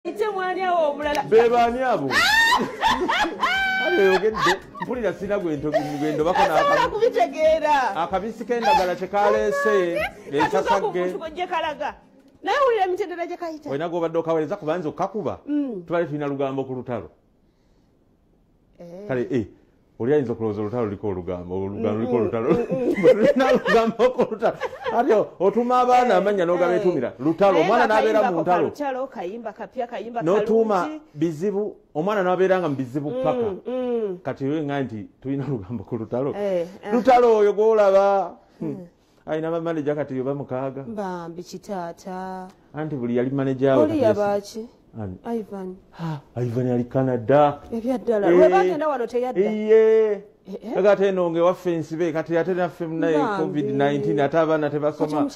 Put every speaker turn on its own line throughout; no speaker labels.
ite mwani awo omulala
bebani abo ayogedde mpulira sina gwendo
bakola kubitegeera
akabisi kendagala kyekaleese ekasagge
gye kalaga naye wulira emitendera gye kayita
olina gobadde okaweereza kubanza okakuba tubale tulina lugambo ku lutalo kale oli ayinza okulowooza olutalo luliko olugambo luliko olutalo tulina lugambo ku lutalo ati otuma abaana amanya n'ogabeetumira lutalo omwana n'abeera mu ntalo n'otuuma bizibu omwana n'abeera nga mu bizibu paka kati we nga nti tulina lugambo ku lutalo lutalo oyo gwolaba ayina bamaneja kati yoba mukaaga
mbambi kitaata
anti buli yali maneja we
oli yabaaki
Ivan yali Canada
ebyaddala webagenda wano teyadda
iye agate eno nge waffe nsibe kati ate naffe munaye covid-19 ate abaana tebasoma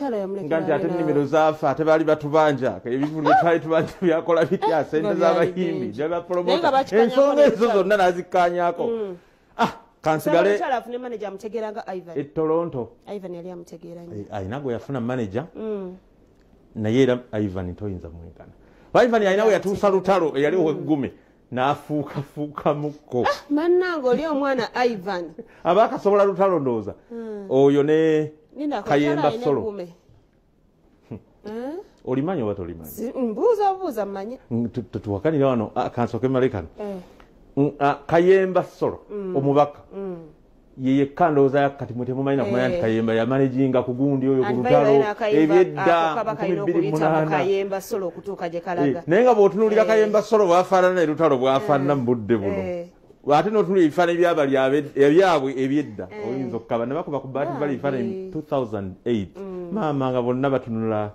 nga nti ate ennimiro zaafa ate baali batubanja ebivulu twali tubanja byakola bitya sente z'abayimbi jabapromota ensonga ezo zonna nazikkaanyaako kansigale Toronto ayina gwe yafuna manager naye era Ivan toyinza mwenkana Ivan alina we yatuusa lutalo eyali ow'eggumi n'afuukafuuka mukko
mannange oli omwana Ivan
abaakasobola lutalo ndowooza oyo ne Kayemba Solo olimanyi oba tolimanyi
mbuuza mmanyi
tuwakanira wano kansooke malekano Kayemba Solo omubaka yeyekka ndowooza yakati mwe temumanyi nakumanya nti Kayemba yamanejinga ku gundi oyo ku lutalo ebyedda
2008
naye nga bw'otunuulira Kayemba Solo bwafaanana erutalo bwafaanana mu budde buno ate n'otunula ebifaananyi byabali ebyabwe ebyedda oyinza okukaba ne bakuba ku baati bali ebifaananyi 2008 maama nga bonna batunula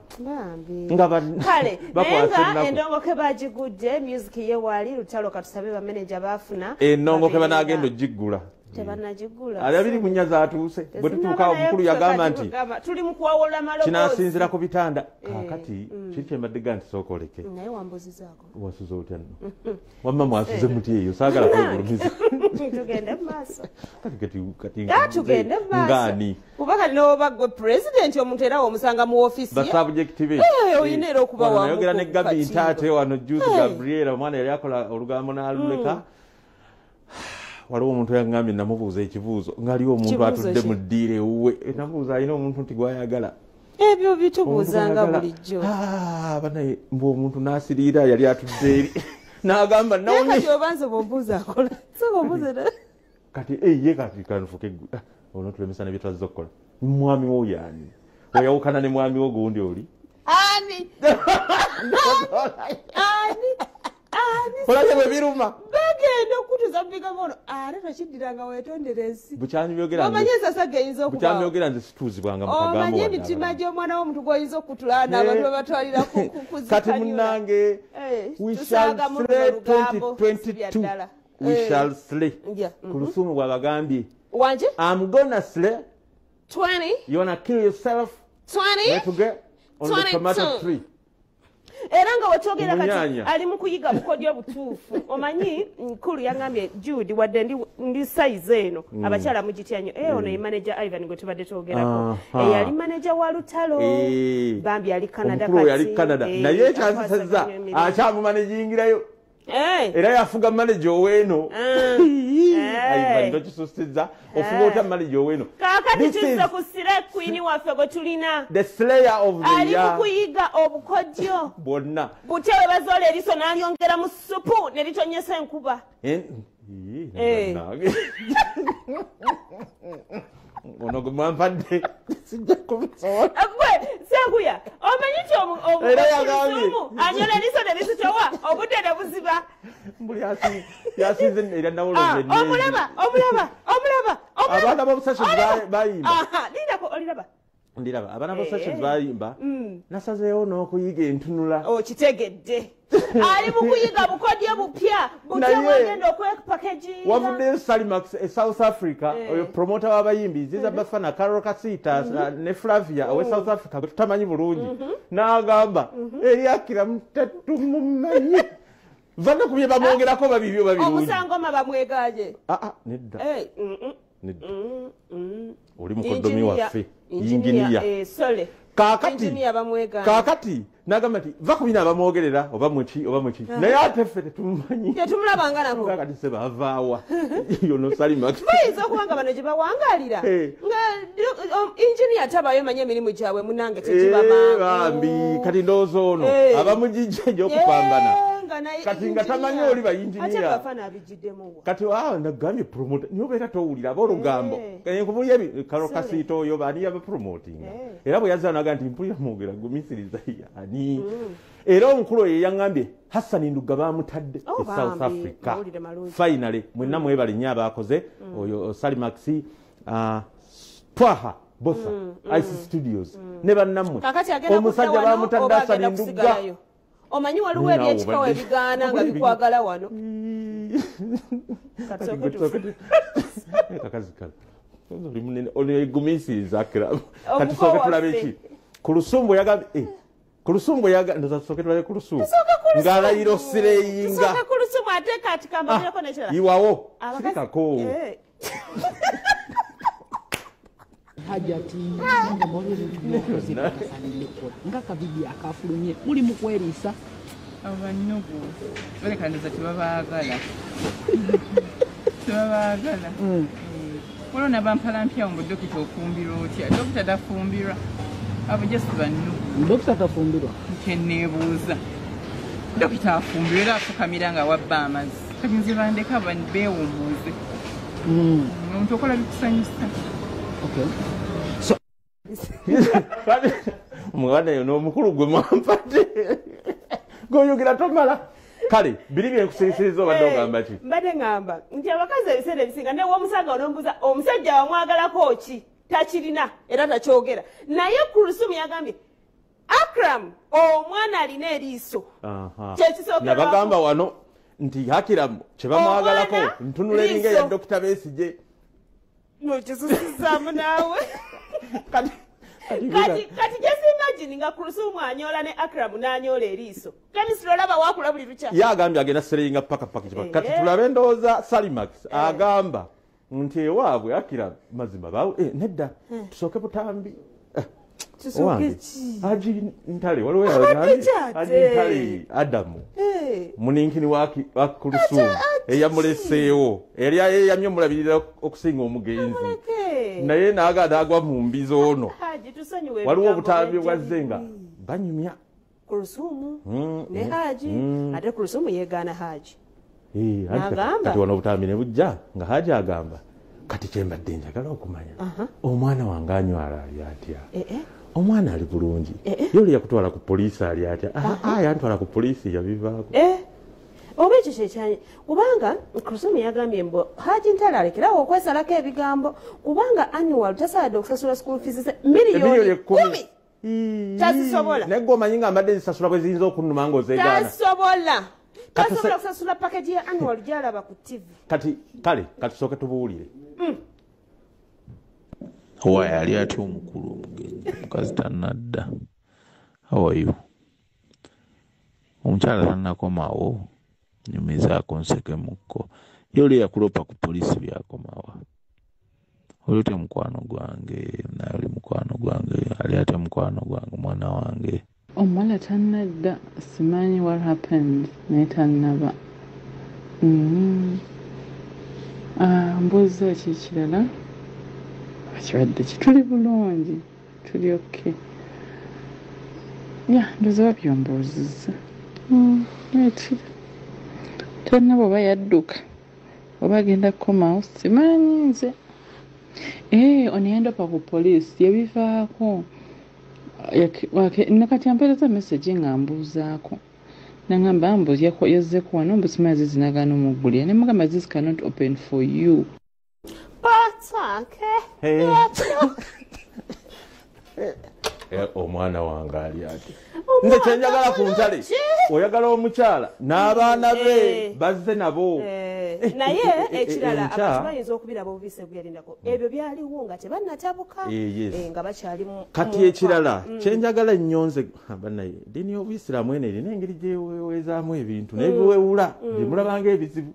kale naye nga endongoke bagigudde music ye waali lutalo katusabe bamaneja baafuna
endongoke banaagenda ogiggula
tebanagigula
abiri munya zaatuuse bwe tutuuka omukulu yagamba nti
tuli mu kuwawula maloboozi
kinaasinzira ku bitanda kaakati kiri kyembadde ga nti sookoleke
naye wambuzizaako
wasuza otya nno wamma mwasuze muti eyo saagala kwegulumiza
tugende mu maaso
tugende
mu maaso ngaani kubaka n'oba gwe pulezidenti omuntu era omusanga mu ofiisi
basabjekiti be
oyina era okuba
wayogera ne Gabi ntaate wano Jude Gabriela omwana yali akola olugambo n'aluleka waliwo omuntu yangambye namubuuza ekibuuzo ng'aliwo omuntu atudde mu ddiiro ewuwe namubuuza alina omuntu nti gwayagala
ebyo bitubuuzanga bulijjo
banaye mbu omuntu n'asiriira yali atudde eri n'agamba
nakati obanza obaobuuza akola
kati ye kati kanfuke onotulemesa ne bye twazza okukola mwami wo yaani oyawukana ne mwami wo gundi oli
ani
olabye bwe biruma
bagenda okutuza mubigamono ate takiddiranga weetondera ensi
bukyamyogeraomanye
ensasa geyinza
okubukyamyogera nze situuzibwanga mu kagambo
omanye emitima gy'omwana w'omuntu gw'oyinza okutula n'abantu babatwalira
kati munnange we shall slay 2022 we shall slay ku lusuumu bw'abagambye
wanje
I'm gonna slay
20
you wanna kill yourself
20
where to get on the tomato tree
era nga wekyogera kati ali mu kuyiga bukodyo butuufu omanyi nkulu yangambye Jude wadde ndi size eno abakyala mugitya nnyo ono ye manager Ivan gwe tubadde twogerako eyali manager wa lutalo bambi ali Canada
kati yali Canada naye ekyansasazza akyamumanejingirayo era yafuga manager ow'eno Ivan tokisusiza ofuga otya manager ow'eno
kaakati tuzze ku Slay Queen waffe gwe tulina
the slayer of the
year ali mu kuyiga obukodyo
bwonna
butya we bazoola eriso n'alyongera mu supu ne litonyesa enkuba
ono gwe mwampadde sijja kubisobola
senkuya omanyi ti omusumu anyola eriso ne lisitowa obudde ne buziba
mbuli yasinze era nawolonge
omulaba
abaana b'obusessions bayimba
lindako oliraba
ndiraba abaana b'obusessions bayimba nasazeewo n'okuyiga entunula
okitegedde ali mu kuyiga bukodyo bupya butewagenda okwepakeginga
wavuddeyo Salimax South Africa oyo promota w'abayimbi ziza bafana Carol Kasita ne Flavia owe South Africa tutamanyi bulungi n'agamba eryakira mutetumumanyi vana kubye bamwongerako babibyo babirungi
omusangoma bamwegaje
nedda oli mukodomi waffe yinginiya kakati nagamba nti va kubina abamwogerera oba muki naye ate ffe tetumumanyi
tetumulabanga nako
kakati se bavaawa yono Salimax
bayinza okubanga bano gye bawangalira nga injiniya tabayo manye emirimu gyabwe munange
bambi kati ndowooza ono abamugijja gy'okupambana kati nga tamanyi oli bayinjiniya kati nagambye promota niyo beera towulira aba olugambo nkubulya kalo kasiita oyo baani yabapromotinga era bwe yazza naga nti mpulira mwogera gumisiriza ani era omukulu oyo yaŋŋambye Hassan Nduga bamutadde e South Africa finally mwenna mwebale nnyo abaakoze oyo Salimax Twaha Bosa Ice Studios ne bannammwe omusajja bamutadde Hassan Nduga
omanyi waliwo ebyekikawa ebigaana nga bikwagala wano
kakazikala ono egumisiriza akiramu kati soke tulabe ki ku lusumbu yagambye ku lusumbu ndoza tusoke tulabe ku lusumbu ng'alayiro sireyinga iwawo sirikako
hajati nga mwabiri nga kabidi akafulumye muli mu kwerisa
abannugu balekandiza tebabaagala olona bampalampya ngo dokita ofumbirwa otya dokita tafumbirwa abo just bannugu
dokita tafumbirwa
kyenneebuuza dokita afumbirwa era afukamira nga wabba amazzi kati nze bandeka beewummuuze omuntu okola bikusanyusa
omwana yo n'omukulu gwe mwampadde goyogera tomala kale biri byenkusirisiriza obadde ogamba ki
mbadde ngamba nti abakazi ebiseera ebisinga newomusanga onombuuza omusajja wamwagalako ki takirina era takyogera naye Kulsum yagambye Akram omwana alina eriiso
nabagamba wano nti Akram kyebamwagalako ntunula eringa ya Dr. Besigye
nokisusizamu naawe kati just imagine nga Kulsum anyola ne Akram n'anyola eriiso kamisiro olaba wakula buli lukya
yagambye agenda sereyinga paka kati tulabe ndowooza Salimax agamba nti ewaabwe Akram mazima bawe nedda tusooke butambi Haji Ntale waliwo Haji Ntale Adamu muninkini wa Kulsum eyamuleseewo eyamye omulabirira okusinga omugenzi naye naagada agwa mu mbizo ono waliwo obutambi bwazze nga banyumya
Kulsum ne Haji ate Kulsum yeegaana Haji
kati wano obutambi ne bujja nga Haji agamba kati kyembadde njagala okumanya omwana wange anywala ali atya omwana ali bulungi yoli yakutwala ku poliisi ali atya yantwala ku poliisi yabivaako
oba ekyo kyekyanye kubanga Kulsum yagambye mbu Haji Ntale alekerawo okwesalako ebigambo kubanga annual tasaadde okusasula school fees miliyoni 10 tazisobola
naye gwe omanyi nga amadde zisasula bwe ziyinza okunnuma ng'ozeegaana
tasobola okusasula paketi ya annual gyalaba ku TV
kati kale katusooke tubuulire
Hawaii ali atya omukulu omugenzi mukazi tannadda how are you omukyala tannakomawo nyumizaako nsekemukko ye oli yakulopa ku poliisi byakomawa oli otya mukwano gwange naye oli mukwano gwange ali atya mukwano gwange mwana wange
omuwala tannadda simanyi what happened naye tannaba mbuuza ki kirala akibadde kituli bulungi tuli oke ndoza babyombuuzizza etira tannaba oba yadduka oba agenda kukomawo simanyi nze ono yandopa ku poliisi yabivaako nakati ampeereza message nga mbuuzaako nangamba mbu yazzeeko wano mbu simanyi zizinagana omuggulira ne mugamba this cannot open for you
omwana wange ali ati nze kyenjagala ku Ntale oyagala omukyala n'abaana be bazze nabo
naye ekirala abantu bayinza okubiraba obubise bwerindako ebyo byaliwo nga tebannatabuka nga bakyali
kati ekirala kyenjagala ennyo nze bannaye ddiini y'Obuyisiraamu eno erina engeri gyeweezaamu ebintu n'ebiwewula bimulabanga ebizibu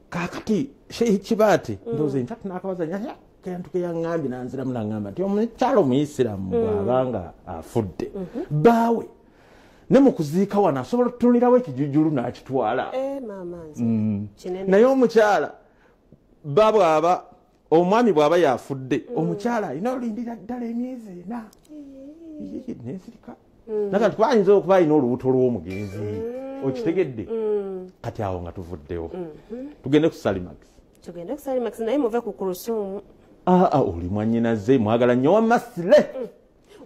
kaakati Sheikh Kibaate ndowooza nti tunakabaza kantu ke yangambi nanzira munangamba nti omukyalo Muisiramu bwabanga afudde bawe ne mukuziika wana asobola tutunirawo ekijujulu n'akitwala naye omukyala babwaba omwami bwaba yafudde omukyala alina olindira ddala emyezi 4 nesirika nakati twayinza okuba alina olubuto lw'omugenzi okitegedde kati awo nga tuvuddewo tugende ku Salimax
naye muve ku Kulusuumu
oli mwannyinaze mwagala nnyo wamasire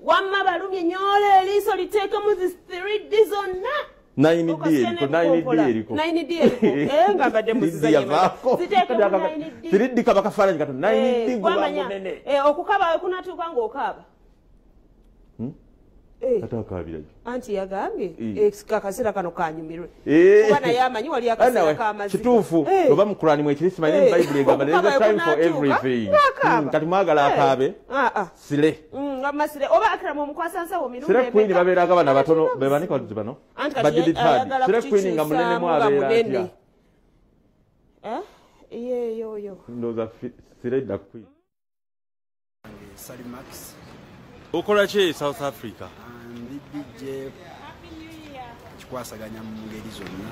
wamma balumye nyola eriiso liteekemu zi 3D zonna
9D eriko
nga mbadde muzizanyemaako
3D kaba kafaananyi kato 9D guba munene
okukaba kunatuuka ng'okaaba
ate akaabiraki
anti yagambye akaseera kano kanyumirwe kuba naye amanyi wali akaseera k'amazima
kituufu oba mu Kurani mwekirisimanye ne Bayibuli egamba there is a time for everything kati mwagala akaabe sire
masire oba Akram omukwasa nsawo mirundi
sire queen babeeraga bana batono bebanika zibano badiditad sire queen nga munene mwabeera atya
yeyoyo
ndoza sire da queen
Salimax
okola ki South Africa
ndibije kikwasaganya mu ngeri zonna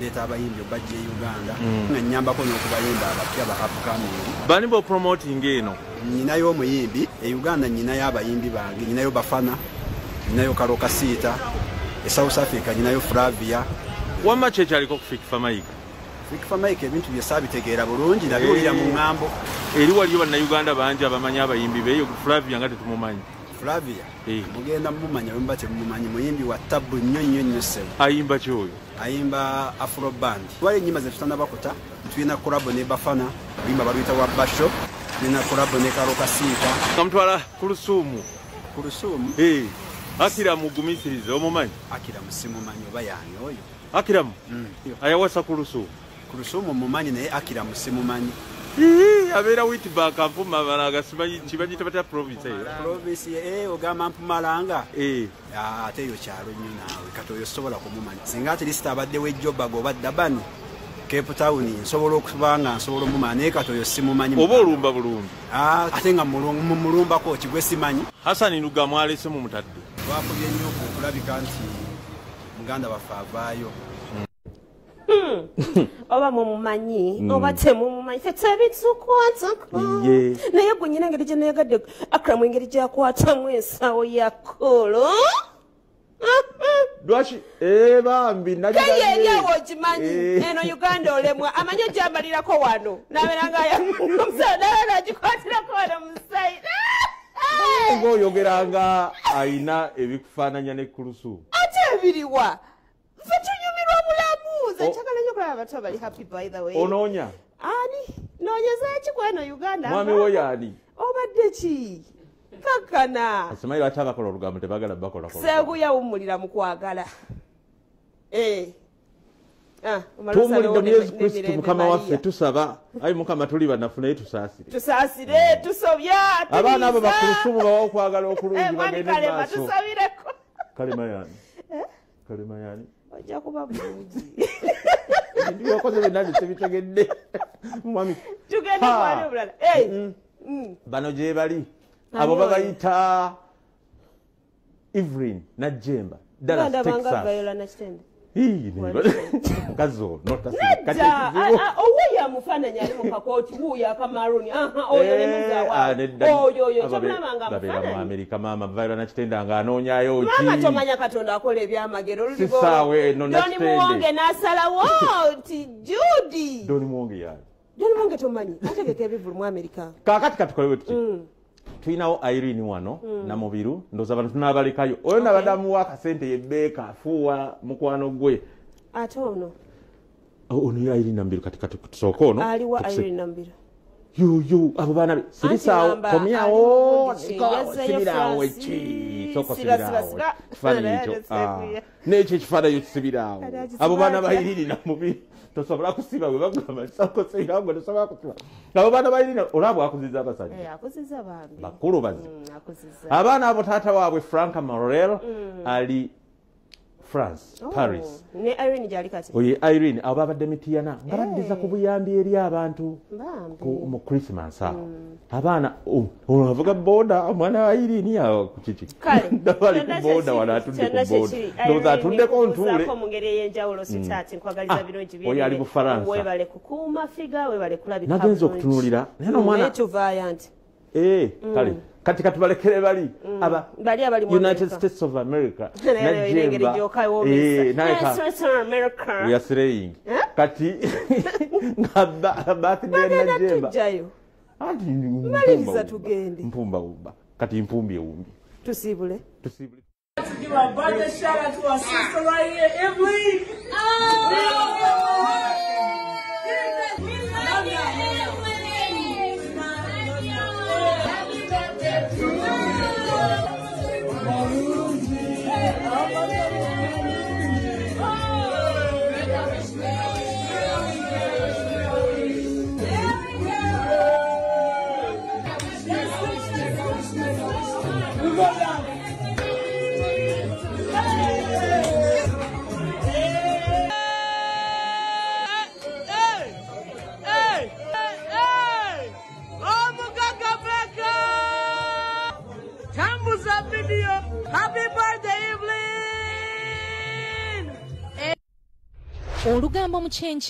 leeta abayimbi bajje Uganda nga nyambako n'okubayimba abapya ba upcoming
bani bo promoting eno
nyinayo omuyimbi Uganda nyinayo abayimbi bange nyinayo Bafana nyinayo Karoka Sita South Africa nyinayo Flavia
wamma kyekyali ko kufikfa mayiga
ebintu byesabitegeera bulungi nabiwulira mu ŋŋambo
eri waliyo bannayuganda bangi abamanyi abayimbi beeyo Flavia nga tetumumanyi
Flavia mugenda mumanya bwe mbate mumumanyi muyimbi wa tabu nnyo sebo
ayimba kyoyo
ayimba Afro band wale ennyimba ze tutanabakuta tulina kolabo ne Bafana ayimba baluyita wa Basho tulina kolabo ne Karoka Sita
kamutwala Kulusuumu Akiramu gumisirize omumanyi
Akiramu simumanyi oba yange oyo
Akiramu ayawasa Kulusuumu
mumanyi naye Akiramu simumanyi
abeera Witbank Mpumalanga simanyi kibagita batya province
ogamba Mpumalanga ate eyo kyalo nnyo naawe kati oyo sobola kumumanya singa ate lisita abaddewo ejjobaga oba Dabani Cape Town nsobola okuba nga nsobola omumanya naye kati oyo simumanyi
oba olumba bulumbi
ate nga mulumbako kigwe simanyi
Hasani Luga mwalese mu mutadde
twakubye nnyo okulabika nti muganda waffe avaayo
oba mumumanyi oba temumumanyi tetebitukwatako naye gwe nyina engeri gye nayagadde Akram engeri gyakwatamu ensawo ya Kolo
lwaki bambi
kayeryawo ogimanyi eno Uganda olemwa amanyi egyambalirako wano naberangaomusawo nagikwatirako wano musaira
ng'oyogeranga ayina ebikufaananya ne Kulusuumu
ate ebiriwa ffe tunyumirwa bulamu nkyagala nnyo okulaba abato bali happy by the way
onoonya
ani noonyeza ki kweno Uganda
mwami wo yaani
obadde ki kakkana
asimanyi lwaki abakola olugambo tebagala bakola
seegu yawummulira mu kwagala
tuwummulidde mu Yesu Kristo Mukama waffe tusaba ayi Mukama tuli banafu naye
tusaasire tusobya
abaana abo bakulusumu bawa okwagala okulungi bagende maaso
tusabireko
kalema yaani
ojja kuba bulungi
ndibyokoze byenange tebitegedde mwami
tugende kwali obulala
bano gye bali abo babayita Evelyn Najjemba Dallas Texas kazo
oyo amufaananya ali mu kakooti wuuyo akamaruni oyo lemuzawaoyo
babeera mu Amerika maama Viola Nakitenda nga anoonyayo ki
maama tomanya Katonda akola ebyamagero
sisaawe eno
Doni Muwonge n'asalawo nti Judy
Doni Muwonge yaani
Doni Muwonge tomanyi ategeka ebivulu mu Amerika
kaakati katukolewe tuti tulinawo Irene wano Namubiru ndooza abantu tunaabalekayo oyo nabadamuwa akasente yebbeeka afuuwa mukwano gwe
ate ono
ono Irene Namubiru kati tusooka ono
aliwa Irene Namubiru
yo abo baana be sibisaawo komyawo sibiraawo eki soko sibiraawo kifaananyi ekyo n'ekyo ekifaananyi kisibiraawo abo baana ba Irene Namubiru tosobola kusiba bwe bagamba soko sibiraawo nga tosobola kusiba abo baana ba Irene olaba akuziza abasajja
akuziza bambi
bakulu bazi abaana abo taata waabwe Franka Morel ali France, Paris.
Ne Irene jali kati.
Oye Irene abo babadde mitiyana nga baddiza ku buyambi eri abantu mu Christmas awo. Abaana avuga boda omwana wa Irene yawo ku kiki.
Kale
ndabali ku boda wala atudde ku boda. Ndoza atudde ko ntule.
Ko mungere yenjawulo sitati nkwagaliza birungi bye.
Oye ali mu France.
Webale kukuuma figa webale kulabika.
Nagenza okutunulira. Neno mwana. Kale kati katubalekere bali abali mu United States of America najemba America we are saying kati ngaba najemba ati
maliza tugende
mpumba kati impumbi ewumbi
tusibule
give a birthday shout out to our sister right here, Evelyn. Happy birthday, Evelyn!
Olugambo mu kyenki